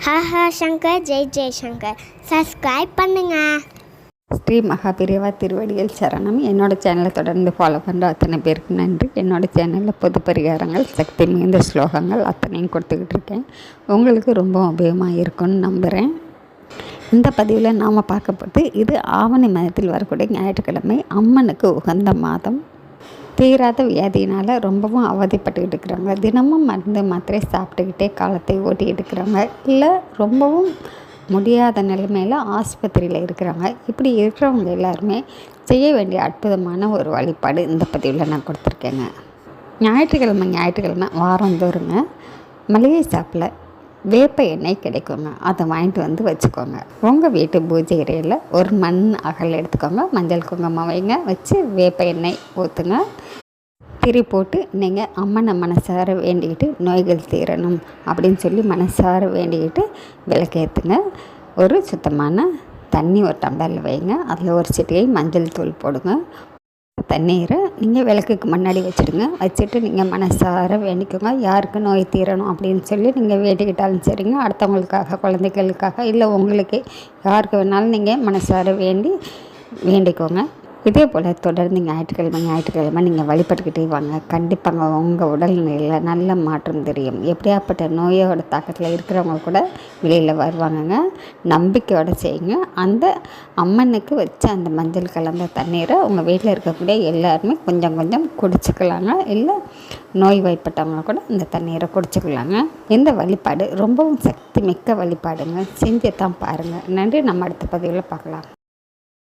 Haha Shankar Jai Shankar subscribe பண்ணுங்க. ஸ்ரீ மகாபிரிவா திருவடிகள் சரணம். என்னோடய சேனலை தொடர்ந்து ஃபாலோ பண்ணுற அத்தனை பேருக்கு நன்றி. என்னோடய சேனலில் பொது பரிகாரங்கள், சக்தி மிகுந்த ஸ்லோகங்கள் அத்தனையும் கொடுத்துக்கிட்டு இருக்கேன். உங்களுக்கு ரொம்ப உபயோகமாக இருக்கும்னு நம்புகிறேன். இந்த பதிவில் நாம் பார்க்கப்பட்டு இது ஆவணி மாதத்தில் வரக்கூடிய ஞாயிற்றுக்கிழமை, அம்மனுக்கு உகந்த மாதம். தீராத வியாதியினால் ரொம்பவும் அவதிப்பட்டுக்கிட்டு இருக்கிறாங்க. தினமும் மருந்து மாத்திரை சாப்பிட்டுக்கிட்டே காலத்தை ஓட்டிக்கிட்டு இருக்கிறாங்க. இல்லை ரொம்பவும் முடியாத நிலைமையில் ஆஸ்பத்திரியில் இருக்கிறாங்க. இப்படி இருக்கிறவங்க எல்லாருமே செய்ய வேண்டிய அற்புதமான ஒரு வழிபாடு இந்த பதிவில் நான் கொடுத்துருக்கேங்க. ஞாயிற்றுக்கிழமை வாரந்தோறுங்க மளிகை ஷாப்பில் வேப்ப எண்ணெய் கிடைக்குங்க. அதை வாங்கிட்டு வந்து வச்சுக்கோங்க. உங்கள் வீட்டு பூஜை அறையில் ஒரு மண் அகல் எடுத்துக்கோங்க. மஞ்சள் குங்குமம் வைங்க, வச்சு வேப்ப எண்ணெய் ஊற்றுங்க. திரி போட்டு நீங்கள் அம்மனை மனசார வேண்டிக்கிட்டு நோய்கள் தீரணும் அப்படின்னு சொல்லி மனசார வேண்டிக்கிட்டு விளக்கேற்றுங்க. ஒரு சுத்தமான தண்ணி ஒரு டம்ளரில் வைங்க. அதில் ஒரு சிட்டிகை மஞ்சள் தூள் போடுங்க. தண்ணீரை நீங்கள் விளக்குக்கு முன்னாடி வச்சுட்டு நீங்கள் மனசார வேண்டிக்கோங்க. யாருக்கு நோய் தீரணும் அப்படின்னு சொல்லி நீங்கள் வேண்டிக்கிட்டாலும் சரிங்க. அடுத்தவங்களுக்காக, குழந்தைகளுக்காக, இல்லை உங்களுக்கு யாருக்கு வேணாலும் நீங்கள் மனசார வேண்டிக்கோங்க. இதே போல் தொடர்ந்து ஞாயிற்றுக்கிழமை நீங்கள் வழிபட்டுக்கிட்டே வாங்க. கண்டிப்பாங்க உங்கள் உடல்நிலையில் நல்ல மாற்றம் தெரியும். எப்படியாப்பட்ட நோயோட தாக்கத்தில் இருக்கிறவங்க கூட வெளியில் வருவாங்கங்க. நம்பிக்கையோடு செய்யுங்க. அந்த அம்மனுக்கு வச்ச அந்த மஞ்சள் கலந்த தண்ணீரை உங்கள் வீட்டில் இருக்கக்கூடிய எல்லாருமே கொஞ்சம் கொஞ்சம் குடிச்சிக்கலாங்க. இல்லை நோய் வாய்ப்பட்டவங்க கூட இந்த தண்ணீரை குடிச்சிக்கலாங்க. இந்த வழிபாடு ரொம்பவும் சக்தி மிக்க வழிபாடுங்க. செஞ்சு தான் பாருங்கள். நன்றி. நம்ம அடுத்த பதிவில் பார்க்கலாம்.